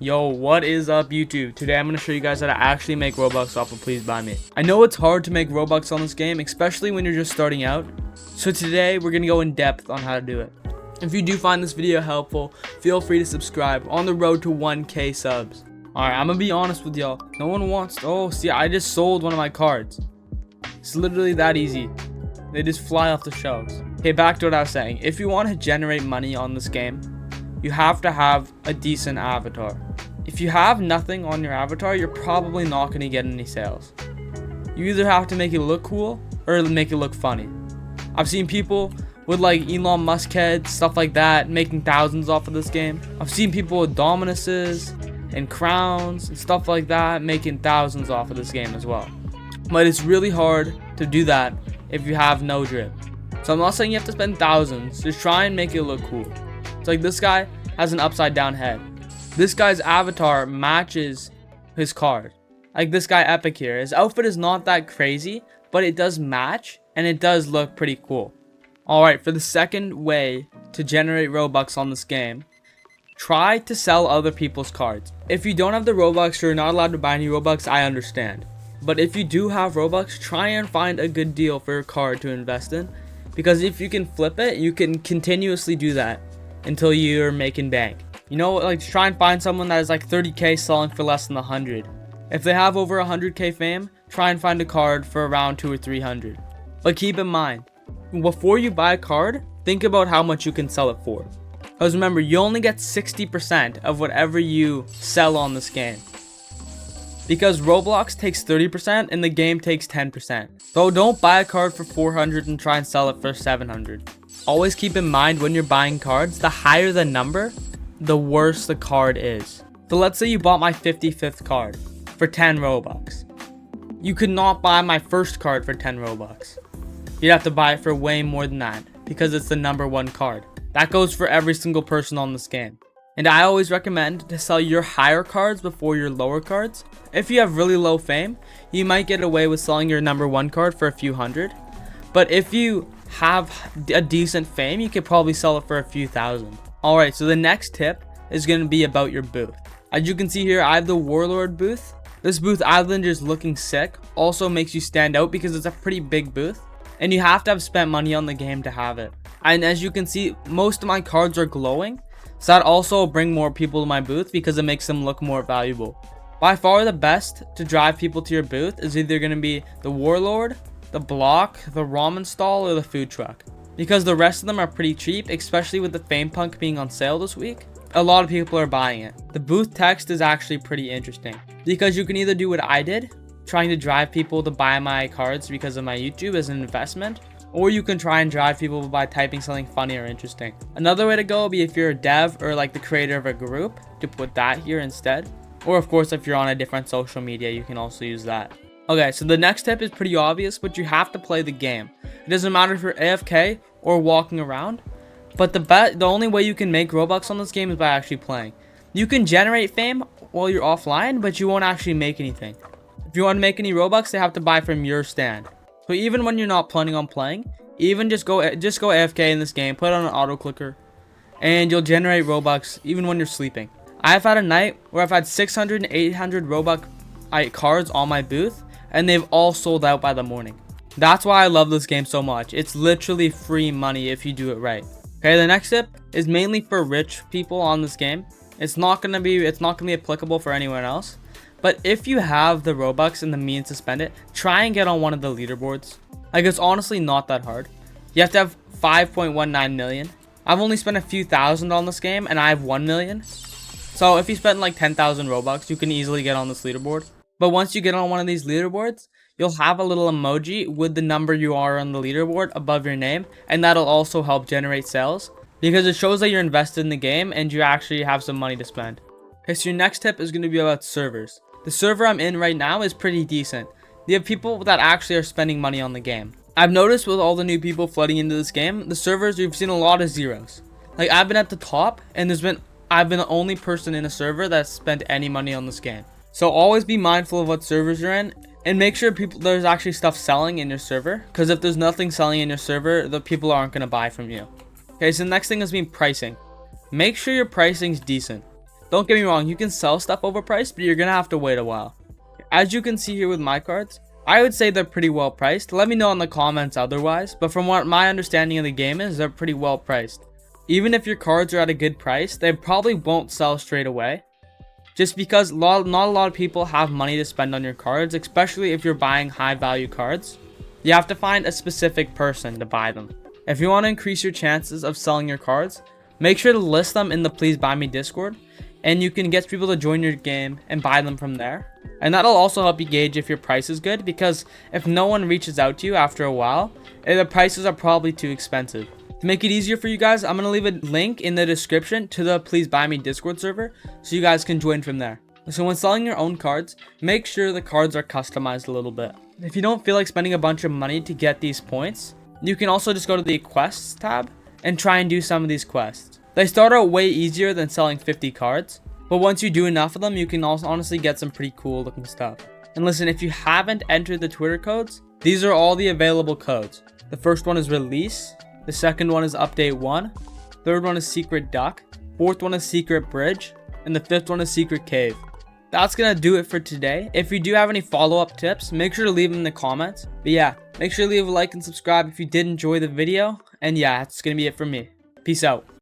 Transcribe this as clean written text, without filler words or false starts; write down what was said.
Yo, what is up YouTube? Today I'm going to show you guys how to actually make Robux off of Please Buy Me. I know it's hard to make Robux on this game, especially when you're just starting out. So today we're going to go in depth on how to do it. If you do find this video helpful, feel free to subscribe. On the road to 1K subs. Alright, I'm going to be honest with y'all. No one wants... Oh, see, I just sold one of my cards. It's literally that easy. They just fly off the shelves. Okay, back to what I was saying. If you want to generate money on this game, you have to have a decent avatar. If you have nothing on your avatar, you're probably not going to get any sales. You either have to make it look cool or make it look funny. I've seen people with like Elon Musk heads, stuff like that, making thousands off of this game. I've seen people with Dominuses and crowns and stuff like that making thousands off of this game as well. But it's really hard to do that if you have no drip. So I'm not saying you have to spend thousands, just try and make it look cool. It's like this guy has an upside down head. This guy's avatar matches his card. Like this guy Epic here. His outfit is not that crazy, but it does match and it does look pretty cool. Alright, for the second way to generate Robux on this game, try to sell other people's cards. If you don't have the Robux, you're not allowed to buy any Robux, I understand. But if you do have Robux, try and find a good deal for your card to invest in. Because if you can flip it, you can continuously do that until you're making bank. You know, like try and find someone that is like 30k selling for less than 100. If they have over 100k fame, try and find a card for around 200 or 300. But keep in mind, before you buy a card, think about how much you can sell it for. Because remember, you only get 60% of whatever you sell on this game. Because Roblox takes 30% and the game takes 10%. So don't buy a card for 400 and try and sell it for 700. Always keep in mind when you're buying cards, the higher the number, the worse the card is. So let's say you bought my 55th card for 10 Robux. You could not buy my first card for 10 Robux. You'd have to buy it for way more than that because it's the number one card. That goes for every single person on this game. And I always recommend to sell your higher cards before your lower cards. If you have really low fame, you might get away with selling your number one card for a few hundred. But if you have a decent fame, you could probably sell it for a few thousand. Alright, so the next tip is going to be about your booth. As you can see here, I have the Warlord booth. This booth, other than just looking sick, also makes you stand out because it's a pretty big booth. And you have to have spent money on the game to have it. And as you can see, most of my cards are glowing. So that also will bring more people to my booth because it makes them look more valuable. By far the best to drive people to your booth is either going to be the Warlord, the Block, the Ramen Stall, or the Food Truck. Because the rest of them are pretty cheap, especially with the Fame Punk being on sale this week. A lot of people are buying it. The booth text is actually pretty interesting. Because you can either do what I did, trying to drive people to buy my cards because of my YouTube as an investment. Or you can try and drive people by typing something funny or interesting. Another way to go would be if you're a dev or like the creator of a group, to put that here instead. Or of course, if you're on a different social media, you can also use that. Okay, so the next tip is pretty obvious, but you have to play the game. It doesn't matter if you're AFK or walking around, but the only way you can make Robux on this game is by actually playing. You can generate fame while you're offline, but you won't actually make anything. If you want to make any Robux, they have to buy from your stand. So even when you're not planning on playing, even just go AFK in this game, put on an auto clicker, and you'll generate Robux even when you're sleeping. I've had a night where I've had 600 and 800 Robux cards on my booth, and they've all sold out by the morning. That's why I love this game so much. It's literally free money if you do it right. Okay, the next tip is mainly for rich people on this game. It's not gonna be applicable for anyone else. But if you have the Robux and the means to spend it, try and get on one of the leaderboards. Like, it's honestly not that hard. You have to have 5.19 million. I've only spent a few thousand on this game and I have 1 million. So if you spend like 10,000 Robux, you can easily get on this leaderboard. But once you get on one of these leaderboards, you'll have a little emoji with the number you are on the leaderboard above your name, and that'll also help generate sales because it shows that you're invested in the game and you actually have some money to spend. Okay, so your next tip is going to be about servers. The server I'm in right now is pretty decent. You have people that actually are spending money on the game. I've noticed with all the new people flooding into this game, the servers, you've seen a lot of zeros. Like, I've been at the top and I've been the only person in a server that's spent any money on this game. So always be mindful of what servers you're in and make sure there's actually stuff selling in your server, because if there's nothing selling in your server, the people aren't going to buy from you. Okay, so the next thing is pricing. Make sure your pricing's decent. Don't get me wrong, you can sell stuff overpriced, but you're gonna have to wait a while. As you can see here with my cards, I would say they're pretty well priced. Let me know in the comments otherwise, but from what my understanding of the game is, they're pretty well priced. Even if your cards are at a good price, they probably won't sell straight away, just because not a lot of people have money to spend on your cards, especially if you're buying high value cards. You have to find a specific person to buy them. If you want to increase your chances of selling your cards, make sure to list them in the Please Buy Me Discord, and you can get people to join your game and buy them from there. And that'll also help you gauge if your price is good, because if no one reaches out to you after a while, the prices are probably too expensive. To make it easier for you guys, I'm going to leave a link in the description to the Please Buy Me Discord server so you guys can join from there. So when selling your own cards, make sure the cards are customized a little bit. If you don't feel like spending a bunch of money to get these points, you can also just go to the quests tab and try and do some of these quests. They start out way easier than selling 50 cards, but once you do enough of them, you can also honestly get some pretty cool looking stuff. And listen, if you haven't entered the Twitter codes, these are all the available codes. The first one is release, the second one is update 1, third one is secret duck, fourth one is secret bridge, and the fifth one is secret cave. That's gonna do it for today. If you do have any follow-up tips, make sure to leave them in the comments. But yeah, make sure to leave a like and subscribe if you did enjoy the video. And yeah, that's gonna be it for me. Peace out.